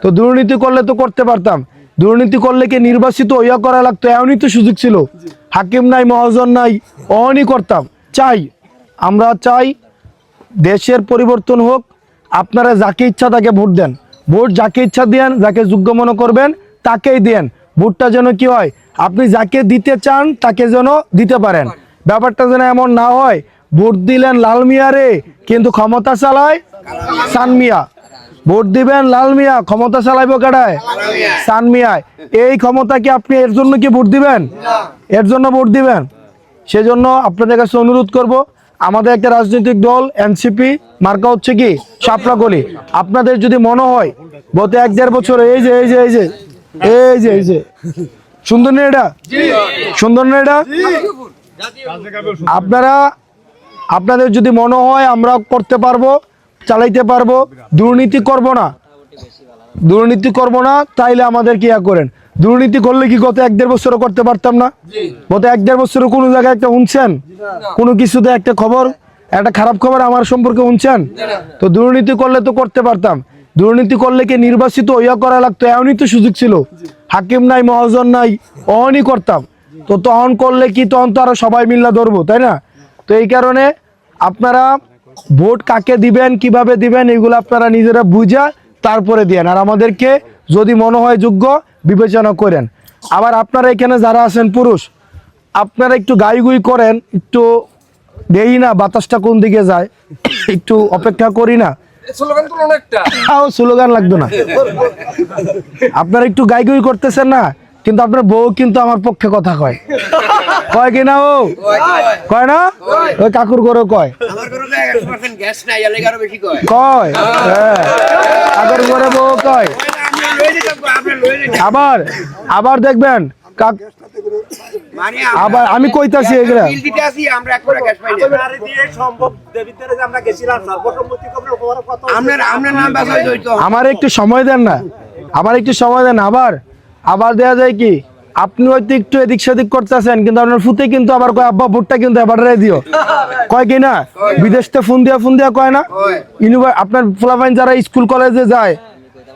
তো দুর্নীতি করলে তো করতে পারতাম, দুর্নীতি করলে কি নির্বাচিত ইয়া করা লাগতো? এমনই তো সুযোগ ছিল, হাকিম নাই মহাজন নাই, অনই করতাম। আমরা চাই দেশের পরিবর্তন হোক। আপনারা যাকে ইচ্ছা তাকে ভোট দেন, ভোট যাকে ইচ্ছা দেন, যাকে যোগ্য মনে করবেন তাকেই দেন। ভোটটা যেন কি হয়, আপনি যাকে দিতে চান তাকে যেন দিতে পারেন। ব্যাপারটা যেন এমন না হয় ভোট দিলেন লাল মিয়ারে কিন্তু ক্ষমতা চালায় সান মিয়া। ভোট দিবেন লাল মিয়া, ক্ষমতা চালাইব কাটায় সান মিয়ায়। এই ক্ষমতা কি আপনি এর জন্য কি ভোট দিবেন? এর জন্য ভোট দিবেন? সেজন্য আপনাদের কাছে অনুরোধ করব, আমাদের একটা রাজনৈতিক দল এনসিপি, মার্কা হচ্ছে কি শাপলা গলি। আপনাদের যদি মনে হয় গত 1-1.5 বছর এই যে এই যে এই যে এই যে এই যে সুন্দর না এটা, সুন্দর না এটা, আপনাদের যদি মনে হয় আমরা করতে পারবো, চালাইতে পারবো, দুর্নীতি করব না, তাইলে আমাদের কি করেন। দুর্নীতি করলে কি গত 1-1.5 বছরও করতে পারতাম না? গত 1-1.5 বছরে কোনো জায়গায় একটা শুনছেন কোনো কিছুতে একটা খবর, একটা খারাপ খবর আমার সম্পর্কে শুনছেন? তো দুর্নীতি করলে তো করতে পারতাম, দুর্নীতি করলে কি নির্বাচিত ইয়া করা লাগতো? এমনই তো সুযোগ ছিল, হাকিম নাই মহাজন নাই, অনই করতাম। তো তখন করলে কি তখন তো আরো সবাই মিল্লা ধরবো, তাই না? তো এই কারণে আপনারা ভোট কাকে দিবেন, কিভাবে দিবেন, এগুলো আপনারা নিজেরা বুঝা তারপরে দেন। আর আমাদেরকে যদি মনে হয় যোগ্য বিবেচনা করেন। আবার আপনারা এখানে যারা আছেন পুরুষ, আপনারা একটু গাইগুই করেন, একটু দেই না বাতাসটা কোন দিকে যায়, একটু অপেক্ষা করি না। স্লোগান লাগতো না, আপনারা একটু গাইগুই করতেছেন না, কিন্তু আপনার বউ কিন্তু আমার পক্ষে কথা কয় কিনা? ও কয় না? ওই কাকুর গরু কয় কয়, হ্যাঁ কাকুর গরু বউ কয়। আবার দেখবেন আবার আমি কইতাছি এগুলা, আমার একটু সময় দেন না, আবার দেয়া যায় কি আপনি হয়তো একটু এদিক সেদিক করতেছেন, কিন্তু আপনার ফুতে কিন্তু আবার কয় আব্বা ভোটটা কিন্তু এবার দিও, কয় কি না? বিদেশ থেকে ফোন দিয়া কয় না? আপনার ফলাফাইন যারা স্কুল কলেজে যায়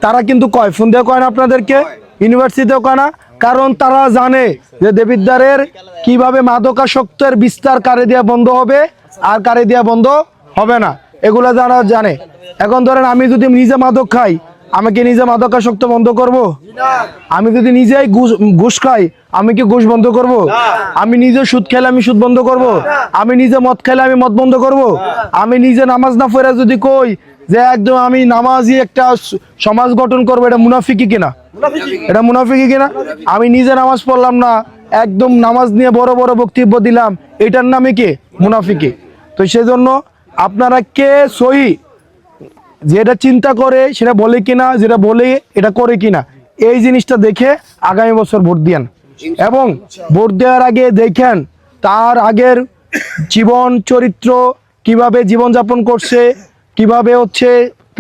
তারা কিন্তু কয়, ফোন দিয়া কয় না আপনাদেরকে? ইউনিভার্সিটিতেও কয় না? কারণ তারা জানে যে দেবিদ্বারের কিভাবে মাদকাসক্তের বিস্তার কারে দিয়া বন্ধ হবে আর কারে দিয়া বন্ধ হবে না, এগুলা যারা জানে। এখন ধরেন আমি যদি নিজে মাদক খাই, আমাকে নিজে মাদকাসক্ত বন্ধ করব? আমি যদি নিজেই ঘুষ খাই, আমি কি ঘুষ বন্ধ করব? আমি নিজে সুদ খেলে আমি সুদ বন্ধ করব? আমি নিজে মদ খেলে আমি মদ বন্ধ করব? আমি নিজে নামাজ না পড়ে যদি কই যে একদম আমি নামাজি একটা সমাজ গঠন করবো, এটা মুনাফিকি কিনা? এটা মুনাফিকি কিনা? আমি নিজে নামাজ পড়লাম না, একদম নামাজ নিয়ে বড় বড় বক্তব্য দিলাম, এটার নামে কি মুনাফিকি? তো সেজন্য আপনারা কে সহি, যেটা চিন্তা করে সেটা বলে কিনা, যেটা বলে এটা করে কিনা, এই জিনিসটা দেখে আগামী বছর ভোট দিয়েন। এবং ভোট দেওয়ার আগে দেখেন তার আগের জীবন চরিত্র, কিভাবে জীবনযাপন করছে, কিভাবে হচ্ছে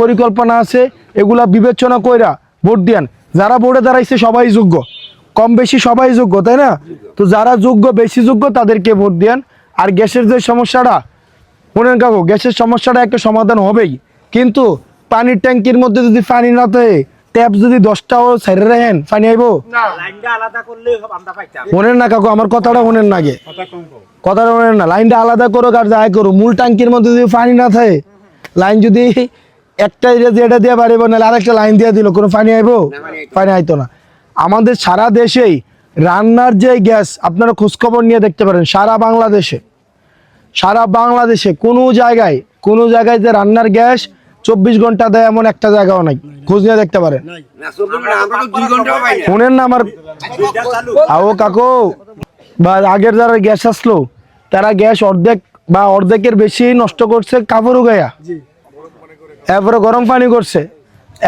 পরিকল্পনা আছে, এগুলা বিবেচনা কইরা ভোট দিয়েন। যারা ভোটে দাঁড়াইছে সবাই যোগ্য, কম বেশি সবাই যোগ্য, তাই না? তো যারা যোগ্য, বেশি যোগ্য তাদেরকে ভোট দেন। আর গ্যাসের যে সমস্যাটা, শুনেন কাকু, গ্যাসের সমস্যাটা একটা সমাধান হবেই, কিন্তু পানির ট্যাঙ্কির মধ্যে যদি পানি না থাকে, ট্যাপ যদি 10টাও সাইডে রাখেন, পানি আইব? শুনেন না কাকু, আমার কথাটা শুনেন না, আগে কথাটা শুনেন না। লাইনটা আলাদা করো আর যাই করো, মূল ট্যাঙ্কির মধ্যে যদি পানি না থাকে, লাইন যদি একটা যেটা দিয়ে পারিব, নাহলে আরেকটা লাইন দিয়ে দিল, কোনো পানি আইব? পানি আইতো না। আমাদের সারা দেশেই রান্নার যে গ্যাস, আপনারা খোঁজখবর নিয়ে দেখতে পারেন, সারা বাংলাদেশে কোনো জায়গায় যে রান্নার গ্যাস 24 ঘন্টা দেয় এমন একটা জায়গাও নাই, খোঁজ নিয়ে দেখতে পারেন। শুনেন না আমার কাকু, বা আগের যারা গ্যাস আসলো তারা গ্যাস অর্ধেকের বেশি নষ্ট করছে কাপড় গায়া, এরপরে গরম পানি করছে,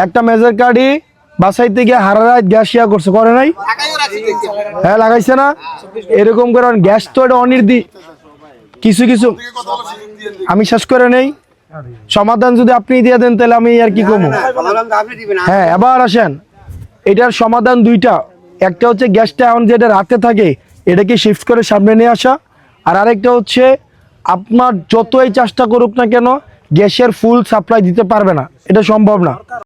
একটা মেজর কার্ডি বাসাইতে গিয়ে হারারাত গ্যাস ইয়া করছে, করে নাই? হ্যাঁ লাগাইছে না? এরকম করে গ্যাস তো এটা কিছু আমি শেষ করে নেই, সমাধান যদি আপনি দিয়ে দেন তাহলে আমি আর কি করবো। হ্যাঁ এবার আসেন, এটার সমাধান দুইটা, একটা হচ্ছে গ্যাসটা এখন যেটা রাতে থাকে এটাকে শিফট করে সামনে নিয়ে আসা, আর আরেকটা হচ্ছে আপনার যতই চেষ্টা করুক না কেন গ্যাসের ফুল সাপ্লাই দিতে পারবে না, এটা সম্ভব না।